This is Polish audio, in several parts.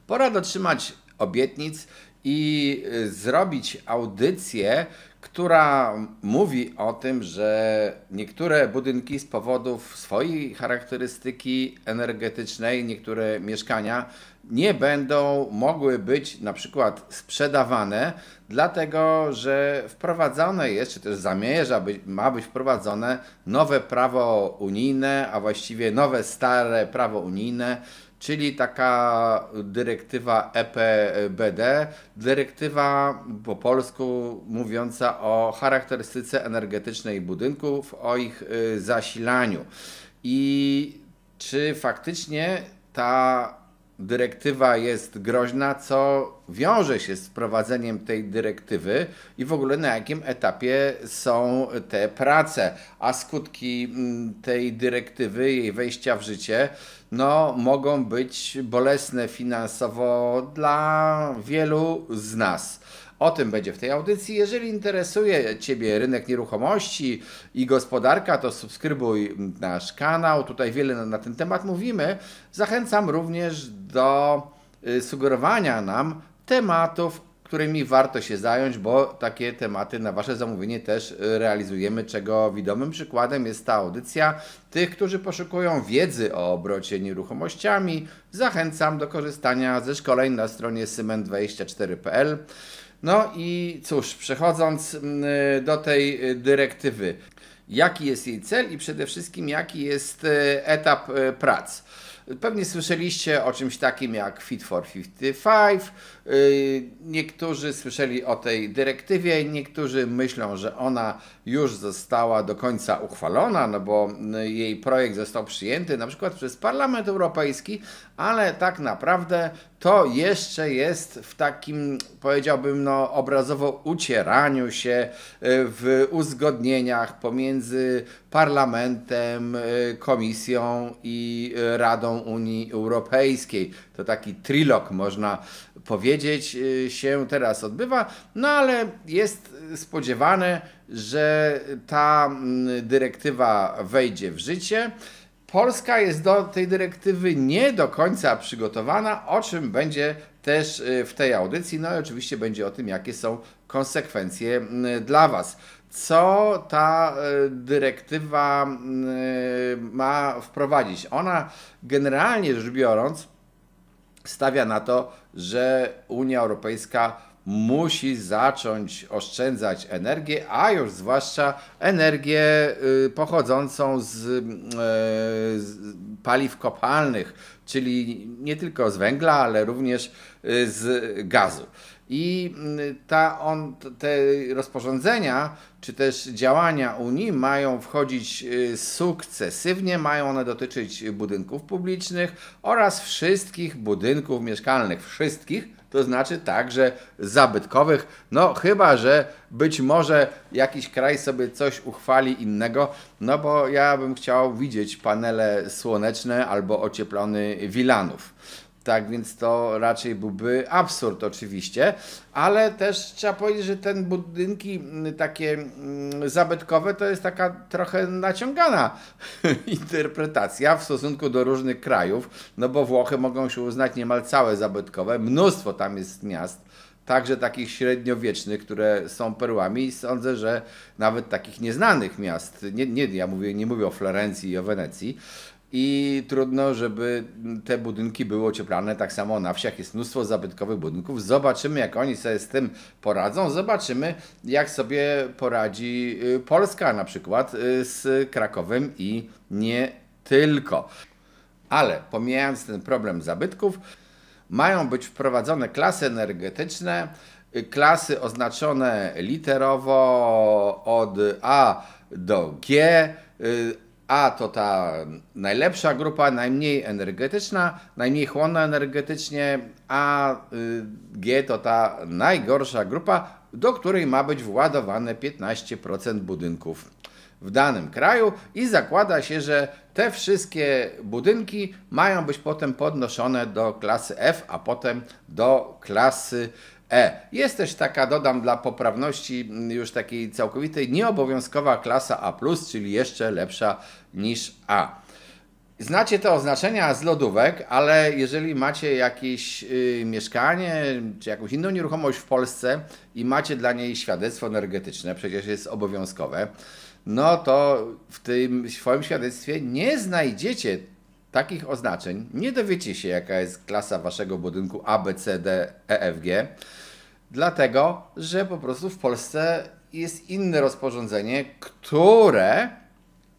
Pora dotrzymać obietnic i zrobić audycję, która mówi o tym, że niektóre budynki z powodów swojej charakterystyki energetycznej, niektóre mieszkania nie będą mogły być na przykład sprzedawane, dlatego że wprowadzone jest, czy też ma być wprowadzone nowe prawo unijne, a właściwie nowe stare prawo unijne, czyli taka dyrektywa EPBD, dyrektywa po polsku mówiąca o charakterystyce energetycznej budynków, o ich zasilaniu. I czy faktycznie ta dyrektywa jest groźna, co wiąże się z wprowadzeniem tej dyrektywy i w ogóle na jakim etapie są te prace, a skutki tej dyrektywy, jej wejścia w życie, no, mogą być bolesne finansowo dla wielu z nas. O tym będzie w tej audycji. Jeżeli interesuje Ciebie rynek nieruchomości i gospodarka, to subskrybuj nasz kanał. Tutaj wiele na ten temat mówimy. Zachęcam również do sugerowania nam tematów, którymi warto się zająć, bo takie tematy na Wasze zamówienie też realizujemy, czego widomym przykładem jest ta audycja. Tych, którzy poszukują wiedzy o obrocie nieruchomościami, zachęcam do korzystania ze szkoleń na stronie syment24.pl. No i cóż, przechodząc do tej dyrektywy, jaki jest jej cel i przede wszystkim jaki jest etap prac. Pewnie słyszeliście o czymś takim jak Fit for 55. Niektórzy słyszeli o tej dyrektywie, niektórzy myślą, że ona już została do końca uchwalona, no bo jej projekt został przyjęty na przykład przez Parlament Europejski, ale tak naprawdę to jeszcze jest w takim, powiedziałbym, no, obrazowo ucieraniu się w uzgodnieniach pomiędzy Parlamentem, Komisją i Radą Unii Europejskiej. To taki trilog, można powiedzieć, się teraz odbywa, no ale jest spodziewane, że ta dyrektywa wejdzie w życie. Polska jest do tej dyrektywy nie do końca przygotowana, o czym będzie też w tej audycji. No i oczywiście będzie o tym, jakie są konsekwencje dla Was. Co ta dyrektywa ma wprowadzić? Ona generalnie rzecz biorąc stawia na to, że Unia Europejska musi zacząć oszczędzać energię, a już zwłaszcza energię pochodzącą z paliw kopalnych, czyli nie tylko z węgla, ale również z gazu. I te rozporządzenia, czy też działania Unii mają wchodzić sukcesywnie, mają one dotyczyć budynków publicznych oraz wszystkich budynków mieszkalnych. Wszystkich, to znaczy także zabytkowych, no chyba że być może jakiś kraj sobie coś uchwali innego, no bo ja bym chciał widzieć panele słoneczne albo ocieplony Wilanów. Tak więc to raczej byłby absurd oczywiście, ale też trzeba powiedzieć, że te budynki takie zabytkowe to jest taka trochę naciągana interpretacja w stosunku do różnych krajów, no bo Włochy mogą się uznać niemal całe zabytkowe, mnóstwo tam jest miast, także takich średniowiecznych, które są perłami i sądzę, że nawet takich nieznanych miast, nie mówię o Florencji i o Wenecji, i trudno, żeby te budynki były ocieplane. Tak samo na wsiach jest mnóstwo zabytkowych budynków. Zobaczymy, jak oni sobie z tym poradzą. Zobaczymy, jak sobie poradzi Polska na przykład z Krakowem i nie tylko. Ale pomijając ten problem zabytków, mają być wprowadzone klasy energetyczne, klasy oznaczone literowo od A do G. A to ta najlepsza grupa, najmniej energetyczna, najmniej chłonna energetycznie, a G to ta najgorsza grupa, do której ma być władowane 15% budynków w danym kraju i zakłada się, że te wszystkie budynki mają być potem podnoszone do klasy F, a potem do klasy E. Jest też taka, dodam dla poprawności już takiej całkowitej, nieobowiązkowa klasa A+, czyli jeszcze lepsza niż A. Znacie te oznaczenia z lodówek, ale jeżeli macie jakieś mieszkanie czy jakąś inną nieruchomość w Polsce i macie dla niej świadectwo energetyczne, przecież jest obowiązkowe, no to w tym swoim świadectwie nie znajdziecie takich oznaczeń, nie dowiecie się, jaka jest klasa waszego budynku A, B, C, D, E, F, G, dlatego że po prostu w Polsce jest inne rozporządzenie, które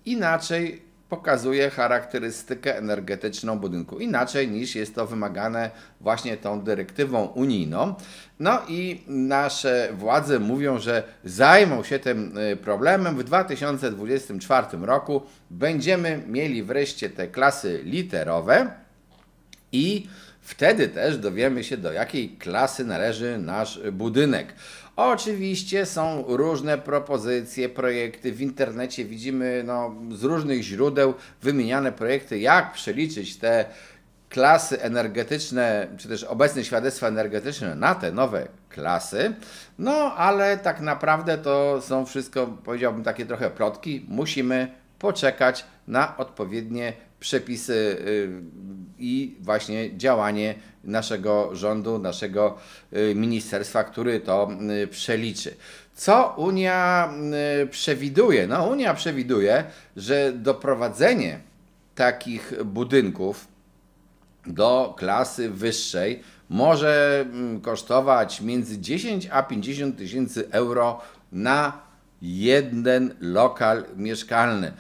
inaczej pokazuje charakterystykę energetyczną budynku, inaczej niż jest to wymagane właśnie tą dyrektywą unijną. No i nasze władze mówią, że zajmą się tym problemem. W 2024 roku będziemy mieli wreszcie te klasy literowe i wtedy też dowiemy się, do jakiej klasy należy nasz budynek. Oczywiście są różne propozycje, projekty. W internecie widzimy z różnych źródeł wymieniane projekty, jak przeliczyć te klasy energetyczne, czy też obecne świadectwa energetyczne na te nowe klasy. No, ale tak naprawdę to są wszystko, powiedziałbym, takie trochę plotki. Musimy poczekać na odpowiednie przepisy i właśnie działanie naszego rządu, naszego ministerstwa, który to przeliczy. Co Unia przewiduje? No, Unia przewiduje, że doprowadzenie takich budynków do klasy wyższej może kosztować między 10 a 50 tysięcy euro na jeden lokal mieszkalny.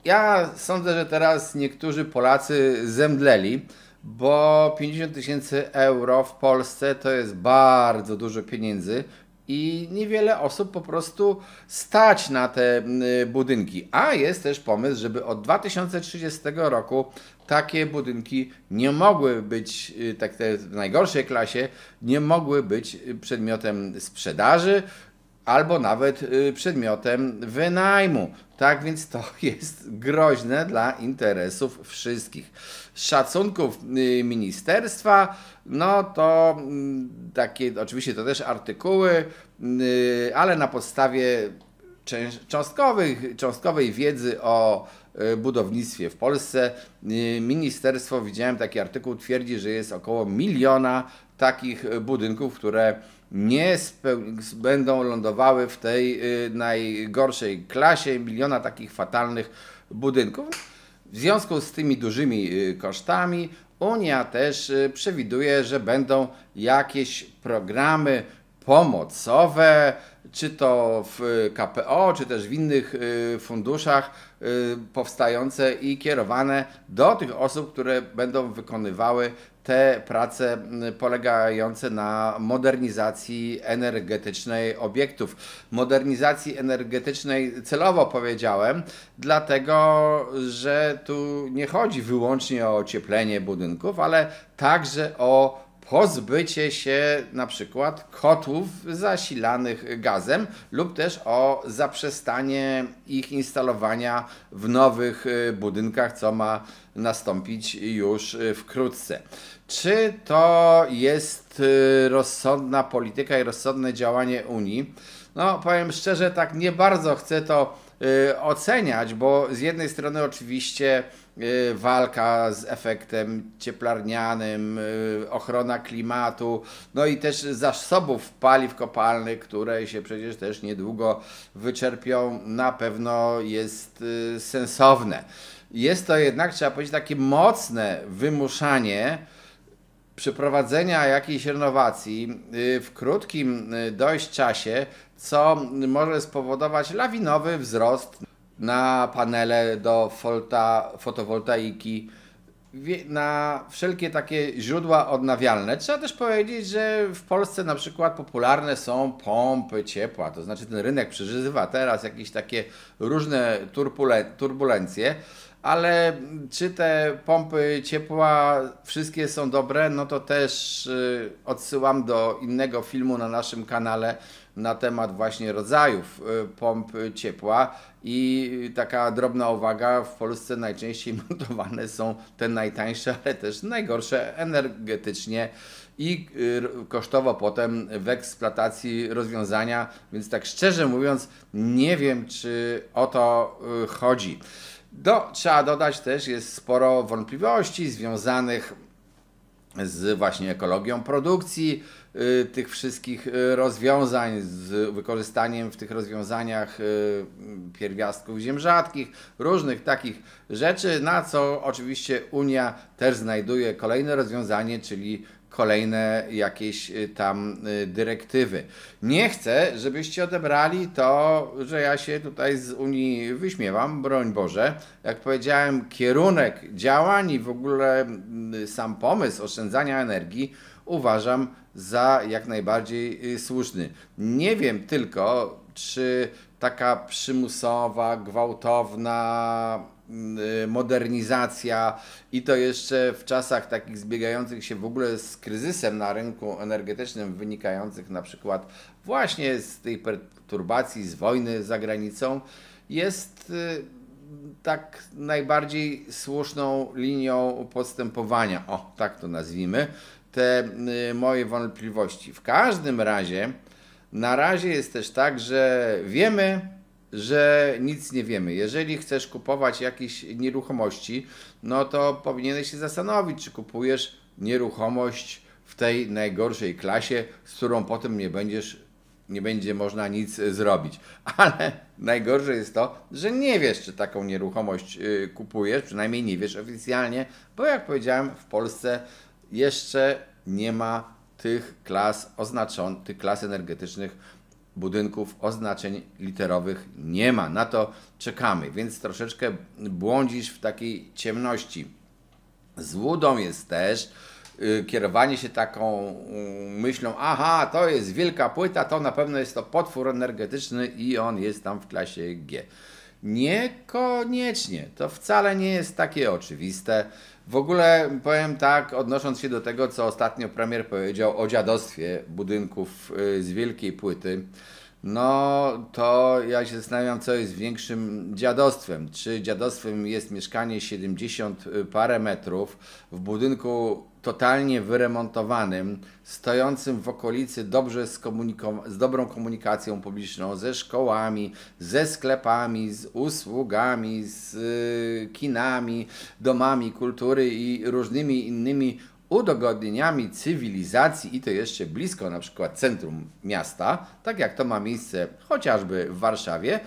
Ja sądzę, że teraz niektórzy Polacy zemdleli, bo 50 tysięcy euro w Polsce to jest bardzo dużo pieniędzy i niewiele osób po prostu stać na te budynki. A jest też pomysł, żeby od 2030 roku takie budynki nie mogły być, tak te w najgorszej klasie, nie mogły być przedmiotem sprzedaży, albo nawet przedmiotem wynajmu. Tak więc to jest groźne dla interesów wszystkich. Z szacunków ministerstwa, no to takie, oczywiście to też artykuły, ale na podstawie cząstkowej wiedzy o budownictwie w Polsce ministerstwo, widziałem taki artykuł, twierdzi, że jest około 1 miliona takich budynków, które nie będą lądowały w tej najgorszej klasie, 1 miliona takich fatalnych budynków. W związku z tymi dużymi kosztami Unia też przewiduje, że będą jakieś programy pomocowe, czy to w KPO, czy też w innych funduszach powstające i kierowane do tych osób, które będą wykonywały te prace polegające na modernizacji energetycznej obiektów. Modernizacji energetycznej celowo powiedziałem, dlatego że tu nie chodzi wyłącznie o ocieplenie budynków, ale także o pozbycie się na przykład kotłów zasilanych gazem lub też o zaprzestanie ich instalowania w nowych budynkach, co ma nastąpić już wkrótce. Czy to jest rozsądna polityka i rozsądne działanie Unii? No, powiem szczerze, tak nie bardzo chcę to oceniać, bo z jednej strony oczywiście walka z efektem cieplarnianym, ochrona klimatu, no i też zasobów paliw kopalnych, które się przecież też niedługo wyczerpią, na pewno jest sensowne. Jest to jednak, trzeba powiedzieć, takie mocne wymuszanie przeprowadzenia jakiejś renowacji w krótkim dość czasie, co może spowodować lawinowy wzrost na panele do fotowoltaiki, na wszelkie takie źródła odnawialne. Trzeba też powiedzieć, że w Polsce na przykład popularne są pompy ciepła, to znaczy ten rynek przeżywa teraz jakieś takie różne turbulencje, ale czy te pompy ciepła wszystkie są dobre, no to też odsyłam do innego filmu na naszym kanale na temat właśnie rodzajów pomp ciepła i taka drobna uwaga, w Polsce najczęściej montowane są te najtańsze, ale też najgorsze energetycznie i kosztowo potem w eksploatacji rozwiązania, więc tak szczerze mówiąc nie wiem, czy o to chodzi. Trzeba dodać też, jest sporo wątpliwości związanych z właśnie ekologią produkcji tych wszystkich rozwiązań, z wykorzystaniem w tych rozwiązaniach pierwiastków ziem rzadkich, różnych takich rzeczy, na co oczywiście Unia też znajduje kolejne rozwiązanie, czyli kolejne jakieś tam dyrektywy. Nie chcę, żebyście odebrali to, że ja się tutaj z Unii wyśmiewam, broń Boże. Jak powiedziałem, kierunek działań i w ogóle sam pomysł oszczędzania energii uważam za jak najbardziej słuszny. Nie wiem tylko, czy taka przymusowa, gwałtowna modernizacja i to jeszcze w czasach takich zbiegających się w ogóle z kryzysem na rynku energetycznym, wynikających na przykład właśnie z tej perturbacji, z wojny za granicą, jest tak najbardziej słuszną linią postępowania. O, tak to nazwijmy. Te moje wątpliwości. W każdym razie, na razie jest też tak, że wiemy, że nic nie wiemy. Jeżeli chcesz kupować jakieś nieruchomości, no to powinieneś się zastanowić, czy kupujesz nieruchomość w tej najgorszej klasie, z którą potem nie będzie można nic zrobić. Ale najgorsze jest to, że nie wiesz, czy taką nieruchomość kupujesz, przynajmniej nie wiesz oficjalnie, bo jak powiedziałem, w Polsce jeszcze nie ma tych klas energetycznych budynków, oznaczeń literowych nie ma. Na to czekamy, więc troszeczkę błądzisz w takiej ciemności. Złudą jest też kierowanie się taką myślą, aha, to jest wielka płyta, to na pewno jest to potwór energetyczny i on jest tam w klasie G. Niekoniecznie. To wcale nie jest takie oczywiste. W ogóle powiem tak, odnosząc się do tego, co ostatnio premier powiedział o dziadostwie budynków z wielkiej płyty, no to ja się zastanawiam, co jest większym dziadostwem. Czy dziadostwem jest mieszkanie 70 parę metrów w budynku totalnie wyremontowanym, stojącym w okolicy dobrze z dobrą komunikacją publiczną, ze szkołami, ze sklepami, z usługami, z kinami, domami kultury i różnymi innymi udogodnieniami cywilizacji i to jeszcze blisko na przykład centrum miasta, tak jak to ma miejsce chociażby w Warszawie,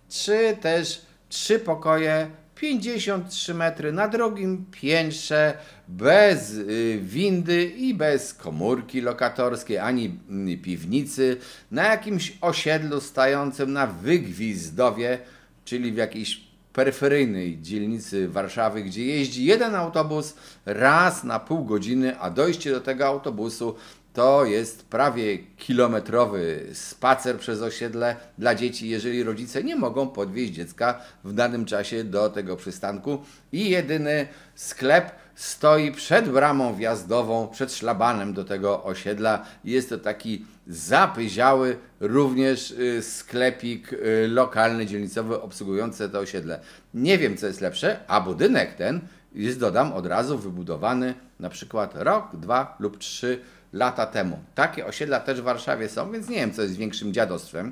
czy też 3 pokoje, 53 metry na drugim piętrze, bez windy i bez komórki lokatorskiej, ani piwnicy, na jakimś osiedlu stającym na Wygwizdowie, czyli w jakiejś peryferyjnej dzielnicy Warszawy, gdzie jeździ jeden autobus raz na pół godziny, a dojście do tego autobusu to jest prawie kilometrowy spacer przez osiedle dla dzieci, jeżeli rodzice nie mogą podwieźć dziecka w danym czasie do tego przystanku i jedyny sklep stoi przed bramą wjazdową, przed szlabanem do tego osiedla. Jest to taki zapyziały również sklepik lokalny, dzielnicowy obsługujący to osiedle. Nie wiem, co jest lepsze, a budynek ten jest, dodam od razu, wybudowany na przykład rok, 2 lub 3 lata temu. Takie osiedla też w Warszawie są, więc nie wiem, co jest większym dziadostwem.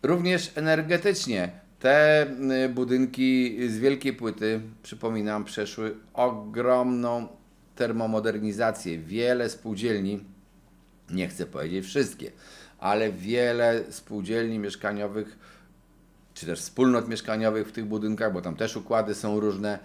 Również energetycznie te budynki z wielkiej płyty, przypominam, przeszły ogromną termomodernizację. Wiele spółdzielni, nie chcę powiedzieć wszystkie, ale wiele spółdzielni mieszkaniowych, czy też wspólnot mieszkaniowych w tych budynkach, bo tam też układy są różne,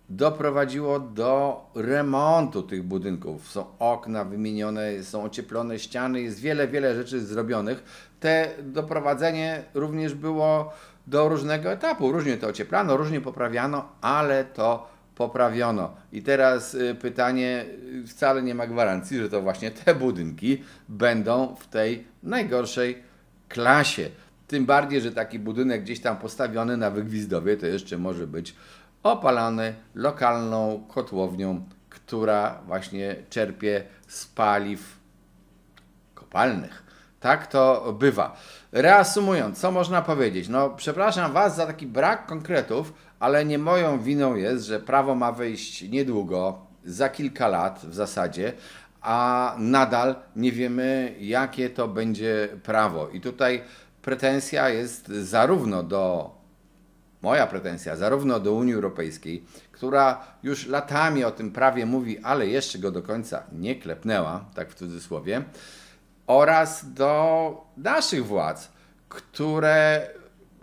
doprowadziło do remontu tych budynków. Są okna wymienione, są ocieplone ściany, jest wiele rzeczy zrobionych. Te doprowadzenie również było do różnego etapu. Różnie to ocieplano, różnie poprawiano, ale to poprawiono. I teraz pytanie, wcale nie ma gwarancji, że to właśnie te budynki będą w tej najgorszej klasie. Tym bardziej, że taki budynek gdzieś tam postawiony na Wygwizdowie to jeszcze może być opalany lokalną kotłownią, która właśnie czerpie z paliw kopalnych. Tak to bywa. Reasumując, co można powiedzieć? No, przepraszam Was za taki brak konkretów, ale nie moją winą jest, że prawo ma wejść niedługo, za kilka lat w zasadzie, a nadal nie wiemy, jakie to będzie prawo. I tutaj pretensja jest zarówno do moja pretensja zarówno do Unii Europejskiej, która już latami o tym prawie mówi, ale jeszcze go do końca nie klepnęła, tak w cudzysłowie, oraz do naszych władz, które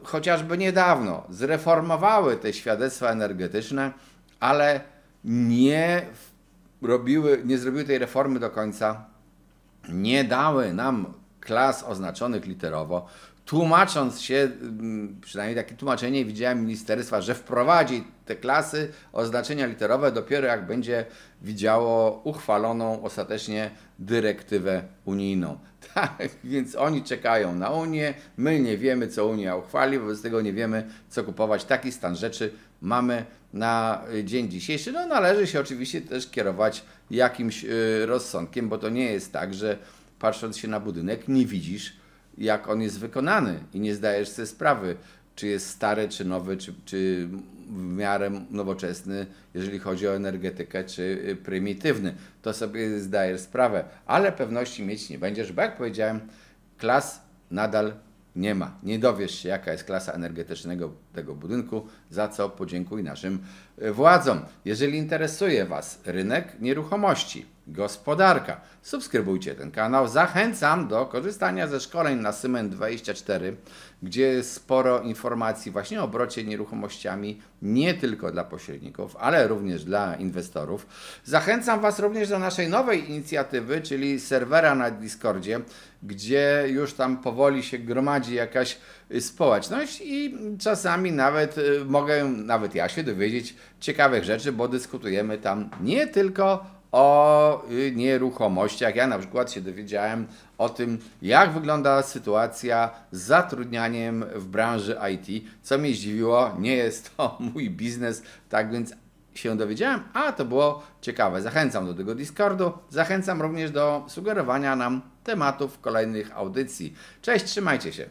chociażby niedawno zreformowały te świadectwa energetyczne, ale nie zrobiły tej reformy do końca, nie dały nam klas oznaczonych literowo, tłumacząc się, przynajmniej takie tłumaczenie widziałem ministerstwa, że wprowadzi te klasy oznaczenia literowe dopiero jak będzie widziało uchwaloną ostatecznie dyrektywę unijną. Tak, więc oni czekają na Unię, my nie wiemy, co Unia uchwali, wobec tego nie wiemy, co kupować. Taki stan rzeczy mamy na dzień dzisiejszy. No należy się oczywiście też kierować jakimś rozsądkiem, bo to nie jest tak, że patrząc się na budynek nie widzisz, jak on jest wykonany i nie zdajesz sobie sprawy, czy jest stary, czy nowy, czy w miarę nowoczesny, jeżeli chodzi o energetykę, czy prymitywny. To sobie zdajesz sprawę, ale pewności mieć nie będziesz, bo jak powiedziałem, klas nadal nie ma. Nie dowiesz się, jaka jest klasa energetycznego tego budynku, za co podziękuj naszym władzom. Jeżeli interesuje Was rynek nieruchomości, gospodarka, subskrybujcie ten kanał. Zachęcam do korzystania ze szkoleń na Syment24, gdzie jest sporo informacji właśnie o obrocie nieruchomościami, nie tylko dla pośredników, ale również dla inwestorów. Zachęcam Was również do naszej nowej inicjatywy, czyli serwera na Discordzie, gdzie już tam powoli się gromadzi jakaś społeczność i czasami nawet ja się dowiedzieć ciekawych rzeczy, bo dyskutujemy tam nie tylko o nieruchomościach. Ja na przykład się dowiedziałem o tym, jak wygląda sytuacja z zatrudnianiem w branży IT, co mnie zdziwiło, nie jest to mój biznes, tak więc się dowiedziałem, a to było ciekawe. Zachęcam do tego Discordu, zachęcam również do sugerowania nam tematów kolejnych audycji. Cześć, trzymajcie się.